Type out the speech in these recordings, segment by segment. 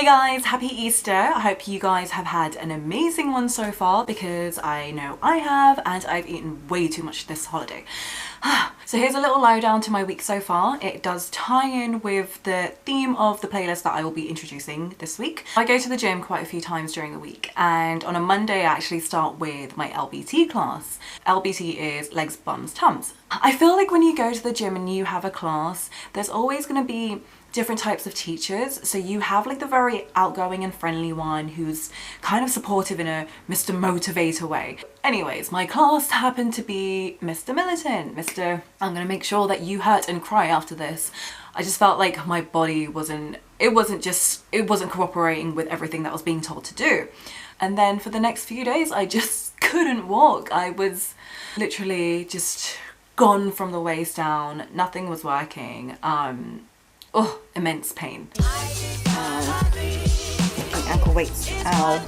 Hey guys, happy Easter. I hope you guys have had an amazing one so far because I know I have, and I've eaten way too much this holiday. So here's a little lowdown to my week so far. It does tie in with the theme of the playlist that I will be introducing this week. I go to the gym quite a few times during the week, and on a Monday I actually start with my LBT class. LBT is legs, bums, tums. I feel like when you go to the gym and you have a class, there's always going to be different types of teachers. So you have like the very outgoing and friendly one who's kind of supportive in a Mr. Motivator way. Anyways, my class happened to be Mr. Militant. Mr. I'm gonna make sure that you hurt and cry after this. I just felt like my body wasn't cooperating with everything that I was being told to do. And then for the next few days, I just couldn't walk. I was literally just gone from the waist down. Nothing was working. Oh, immense pain. Ow. My ankle weights. Ow.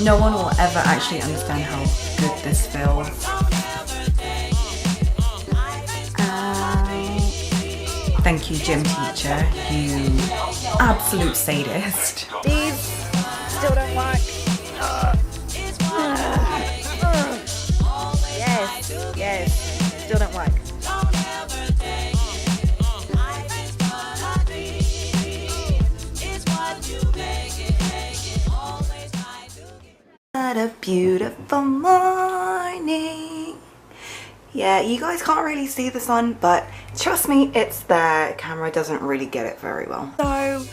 No one will ever actually understand how good this feels. Thank you, gym teacher, you absolute sadist. These still don't work. Yes, still don't work. What a beautiful morning. Yeah, you guys can't really see the sun, but trust me, it's there. Camera doesn't really get it very well. So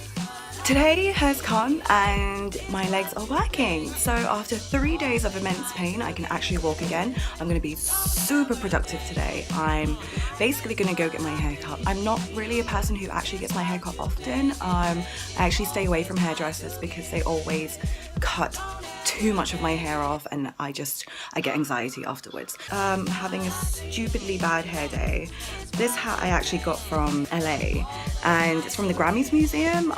today has come and my legs are working. So after 3 days of immense pain, I can actually walk again. I'm gonna be super productive today. I'm basically gonna go get my hair cut. I'm not really a person who actually gets my hair cut often. I actually stay away from hairdressers because they always cut too much of my hair off, and I get anxiety afterwards. Having a stupidly bad hair day. This hat I actually got from LA, and it's from the Grammys Museum.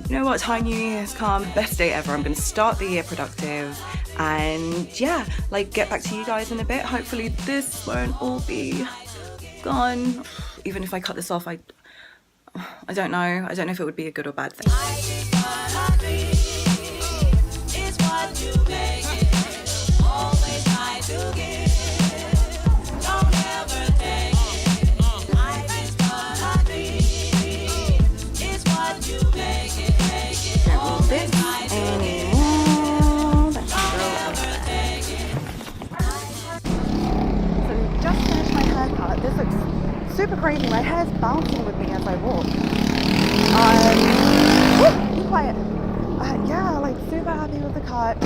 You know what, time New Year has come, best day ever. I'm gonna start the year productive, and yeah, like get back to you guys in a bit. Hopefully this won't all be gone. Even if I cut this off, I don't know. I don't know if it would be a good or bad thing. This looks super crazy. My hair's bouncing with me as I walk. Be quiet. Yeah, like super happy with the cut.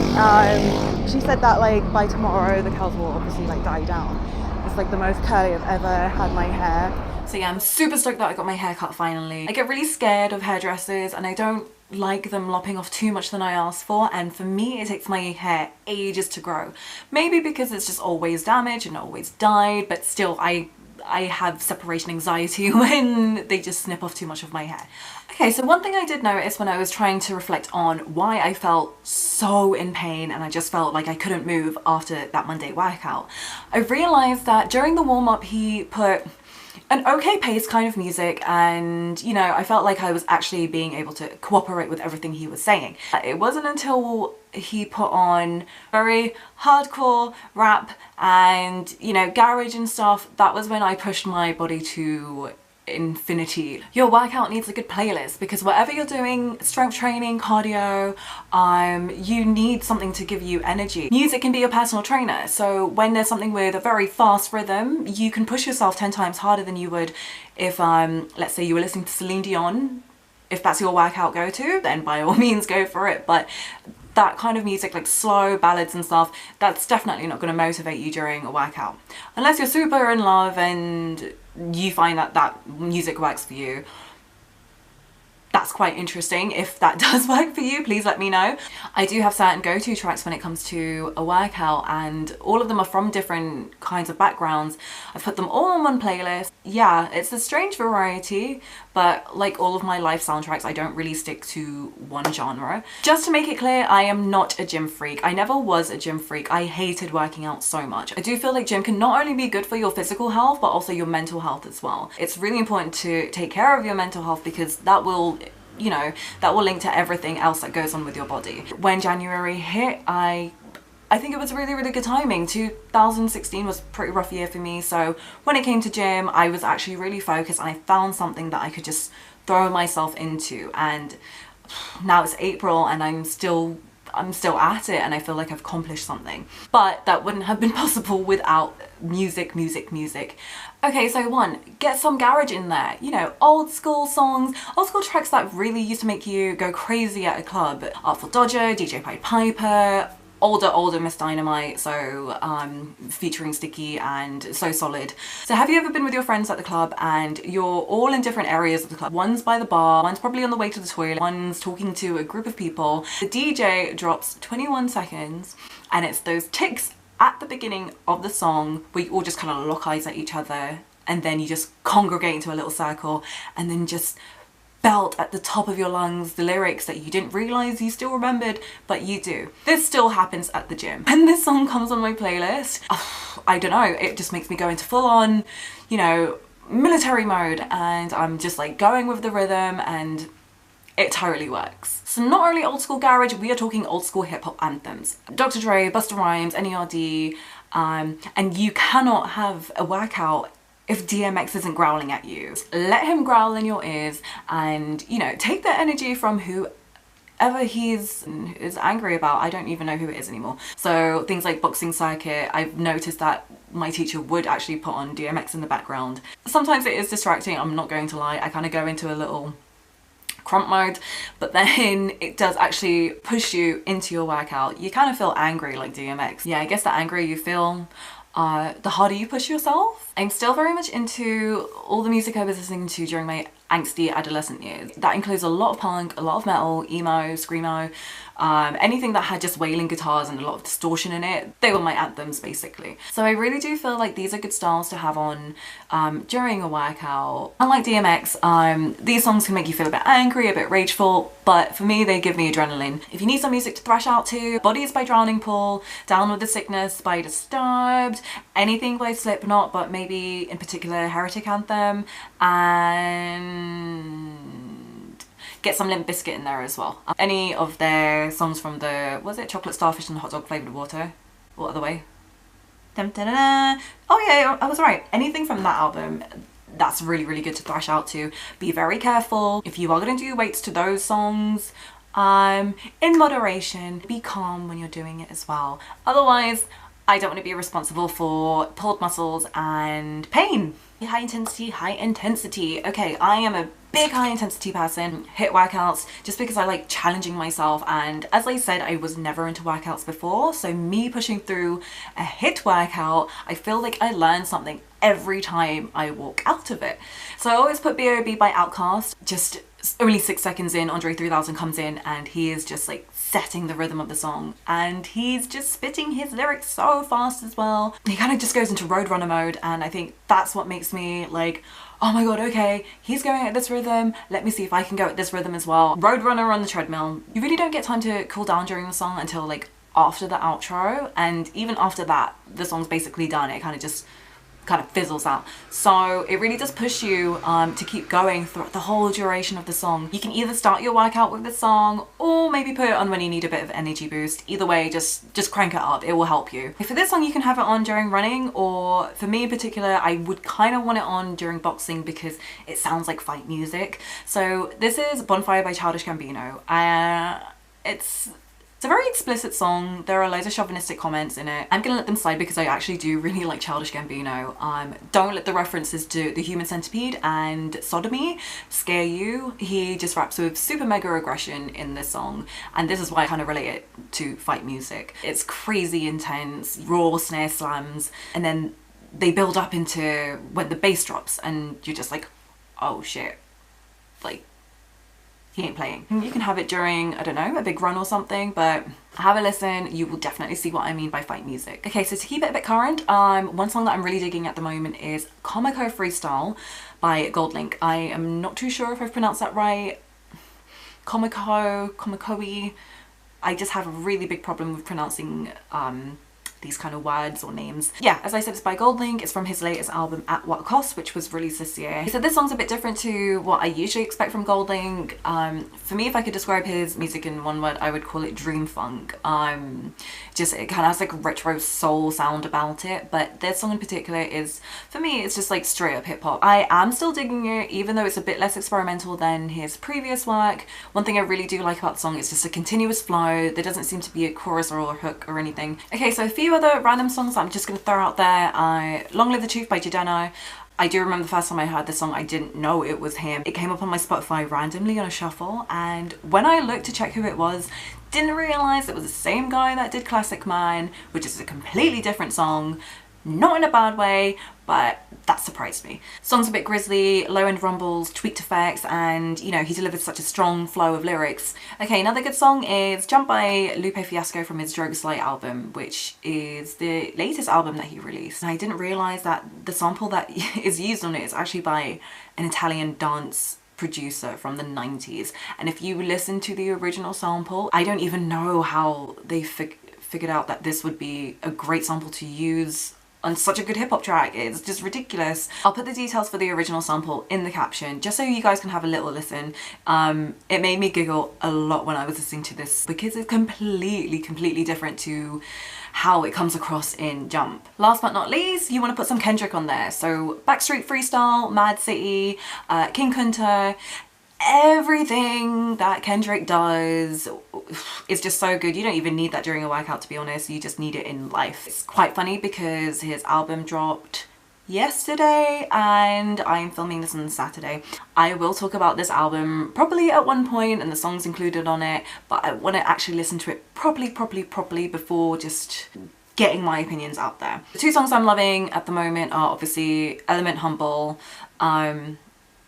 She said that like by tomorrow the curls will obviously like die down. It's like the most curly I've ever had my hair. So yeah, I'm super stoked that I got my hair cut finally. I get really scared of hairdressers and I don't like them lopping off too much than I asked for, and for me it takes my hair ages to grow. Maybe because it's just always damaged and always dyed, but still I have separation anxiety when they just snip off too much of my hair. Okay, so one thing I did notice when I was trying to reflect on why I felt so in pain and I just felt like I couldn't move after that Monday workout, I realized that during the warm-up he put an okay pace kind of music, and you know, I felt like I was actually being able to cooperate with everything he was saying. It wasn't until he put on very hardcore rap and, you know, garage and stuff, that was when I pushed my body to infinity. Your workout needs a good playlist because whatever you're doing, strength training, cardio, you need something to give you energy. Music can be your personal trainer, so when there's something with a very fast rhythm, you can push yourself 10 times harder than you would if let's say you were listening to Celine Dion. If that's your workout go-to, then by all means go for it, but that kind of music, like slow ballads and stuff, that's definitely not going to motivate you during a workout. Unless you're super in love and you find that that music works for you. That's quite interesting. If that does work for you, please let me know. I do have certain go-to tracks when it comes to a workout, and all of them are from different kinds of backgrounds. I've put them all on one playlist. Yeah, it's a strange variety, but like all of my life soundtracks, I don't really stick to one genre. Just to make it clear, I am not a gym freak. I never was a gym freak. I hated working out so much. I do feel like gym can not only be good for your physical health, but also your mental health as well. It's really important to take care of your mental health because that will you know, that will link to everything else that goes on with your body. When January hit, I think it was really, really good timing. 2016 was a pretty rough year for me, so when it came to gym, I was actually really focused and I found something that I could just throw myself into. And now it's April and I'm still at it, and I feel like I've accomplished something. But that wouldn't have been possible without music. Okay, so 1, get some garage in there. You know, old school songs, old school tracks that really used to make you go crazy at a club. Artful Dodger, DJ Pied Piper, older Miss Dynamite, so featuring Sticky and So Solid. So have you ever been with your friends at the club and you're all in different areas of the club? One's by the bar, one's probably on the way to the toilet, one's talking to a group of people. The DJ drops 21 seconds and it's those ticks at the beginning of the song where you all just kind of lock eyes at each other, and then you just congregate into a little circle and then just belt at the top of your lungs the lyrics that you didn't realize you still remembered, but you do. This still happens at the gym. When this song comes on my playlist, I don't know, it just makes me go into full on, you know, military mode, and I'm just like going with the rhythm, and it totally works. So not only old school garage, we are talking old school hip hop anthems. Dr. Dre, Busta Rhymes, M.A.A.d, and you cannot have a workout if DMX isn't growling at you. Let him growl in your ears and, you know, take that energy from whoever is angry about. I don't even know who it is anymore. So things like boxing circuit, I've noticed that my teacher would actually put on DMX in the background. Sometimes it is distracting, I'm not going to lie. I kind of go into a little crump mode, but then it does actually push you into your workout. You kind of feel angry like DMX. Yeah, I guess the angrier you feel, the harder you push yourself. I'm still very much into all the music I was listening to during my angsty adolescent years. That includes a lot of punk, a lot of metal, emo, screamo, anything that had just wailing guitars and a lot of distortion in it. They were my anthems basically. So I really do feel like these are good styles to have on during a workout. Unlike DMX, these songs can make you feel a bit angry, a bit rageful, but for me they give me adrenaline. If you need some music to thrash out to, Bodies by Drowning Pool, Down with the Sickness by Disturbed, anything by Slipknot, but maybe in particular Heretic Anthem, and get some Limp Bizkit in there as well. Any of their songs from the, was it Chocolate Starfish and Hot Dog Flavoured Water? What other way? Dum, da, da, da. Oh yeah, I was right. Anything from that album, that's really, really good to thrash out to. Be very careful. If you are going to do weights to those songs, in moderation, be calm when you're doing it as well. Otherwise, I don't want to be responsible for pulled muscles and pain. High intensity. Okay, I am a big high intensity person. Hit workouts just because I like challenging myself, and as I said, I was never into workouts before, so me pushing through a hit workout, I feel like I learn something every time I walk out of it. So I always put B.O.B by Outkast. Just only 6 seconds in, Andre 3000 comes in and he is just like setting the rhythm of the song, and he's just spitting his lyrics so fast as well. He kind of just goes into Roadrunner mode, and I think that's what makes me like, oh my god, okay, he's going at this rhythm, let me see if I can go at this rhythm as well. Roadrunner on the treadmill. You really don't get time to cool down during the song until like after the outro, and even after that the song's basically done. It kind of fizzles out. So it really does push you to keep going throughout the whole duration of the song. You can either start your workout with this song or maybe put it on when you need a bit of energy boost. Either way, just crank it up, it will help you. For this song you can have it on during running, or for me in particular I would kind of want it on during boxing because it sounds like fight music. So this is Bonfire by Childish Gambino. It's a very explicit song. There are loads of chauvinistic comments in it. I'm gonna let them slide because I actually do really like Childish Gambino. Don't let the references to the human centipede and sodomy scare you. He just raps with super mega aggression in this song, and this is why I kind of relate it to fight music. It's crazy intense, raw snare slams, and then they build up into when the bass drops and you're just like, oh shit, like, he ain't playing. You can have it during, I don't know, a big run or something, but have a listen, you will definitely see what I mean by fight music. Okay, so to keep it a bit current, one song that I'm really digging at the moment is KOKAMOE Freestyle by Goldlink. I am not too sure if I've pronounced that right. KOKAMOE. I just have a really big problem with pronouncing these kind of words or names. Yeah, as I said, it's by Goldlink. It's from his latest album At What Cost, which was released this year. So this song's a bit different to what I usually expect from Goldlink. For me, if I could describe his music in one word, I would call it dream funk. Just it kind of has like a retro soul sound about it, but this song in particular is, for me, it's just like straight up hip hop. I am still digging it, even though it's a bit less experimental than his previous work. One thing I really do like about the song is just a continuous flow. There doesn't seem to be a chorus or a hook or anything. Okay, so a few other random songs that I'm just gonna throw out there. Long Live the Truth by Jidenna. I do remember the first time I heard this song, I didn't know it was him. It came up on my Spotify randomly on a shuffle, and when I looked to check who it was, didn't realize it was the same guy that did Classic Man, which is a completely different song. Not in a bad way, but that surprised me. Song's a bit grisly, low end rumbles, tweaked effects, and you know, he delivers such a strong flow of lyrics. Okay, another good song is Jump by Lupe Fiasco from his Droga Slide album, which is the latest album that he released. And I didn't realize that the sample that is used on it is actually by an Italian dance producer from the 90s. And if you listen to the original sample, I don't even know how they figured out that this would be a great sample to use on such a good hip-hop track. It's just ridiculous. I'll put the details for the original sample in the caption just so you guys can have a little listen. It made me giggle a lot when I was listening to this because it's completely different to how it comes across in Jump. Last but not least, you want to put some Kendrick on there. So Backstreet Freestyle, M.A.A.d City, King Kunta, everything that Kendrick does is just so good. You don't even need that during a workout, to be honest. You just need it in life. It's quite funny because his album dropped yesterday and I'm filming this on Saturday. I will talk about this album probably at one point and the songs included on it, but I want to actually listen to it properly before just getting my opinions out there. The two songs I'm loving at the moment are obviously Element, Humble.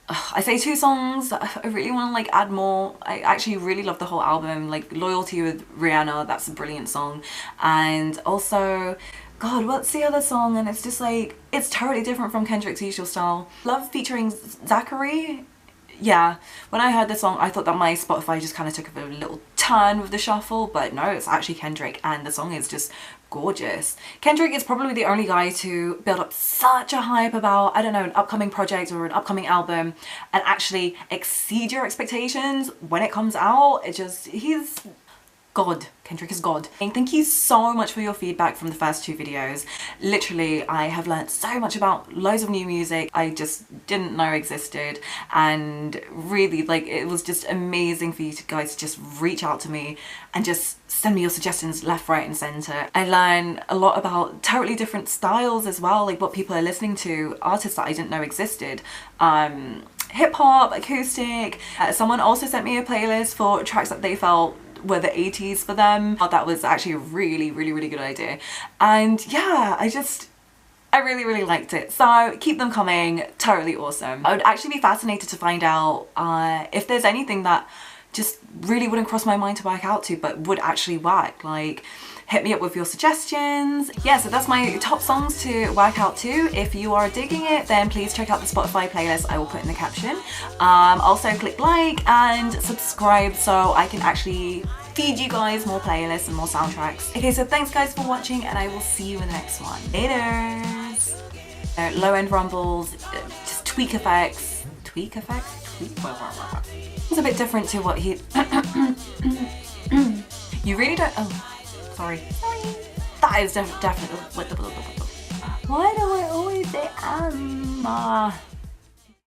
I say two songs, I really want to like add more. I actually really love the whole album, like Loyalty with Rihanna, that's a brilliant song. And also, God, what's the other song? And it's just like, it's totally different from Kendrick's usual style. Love featuring Zacari. Yeah, when I heard this song, I thought that my Spotify just kind of took a little turn with the shuffle, but no, it's actually Kendrick and the song is just gorgeous. Kendrick is probably the only guy to build up such a hype about, I don't know, an upcoming project or an upcoming album and actually exceed your expectations when it comes out. He's God. Kendrick is God. And thank you so much for your feedback from the first two videos. Literally, I have learned so much about loads of new music I just didn't know existed, and really, like, it was just amazing for you guys to just reach out to me and just send me your suggestions left, right and center. I learned a lot about totally different styles as well, like what people are listening to, artists that I didn't know existed. Hip-hop, acoustic. Someone also sent me a playlist for tracks that they felt were the 80s for them. That was actually a really good idea. And yeah, I really liked it. So keep them coming, totally awesome. I would actually be fascinated to find out if there's anything that just really wouldn't cross my mind to work out to but would actually work. Like, hit me up with your suggestions. Yeah, so that's my top songs to work out to. If you are digging it, then please check out the Spotify playlist I will put in the caption. Also click like and subscribe so I can actually feed you guys more playlists and more soundtracks. Okay, so thanks guys for watching and I will see you in the next one. Later. Low end rumbles, just tweak effects. Tweak effects? It's a bit different to what he... You really don't... Oh. Sorry. That is definitely... Why do I always say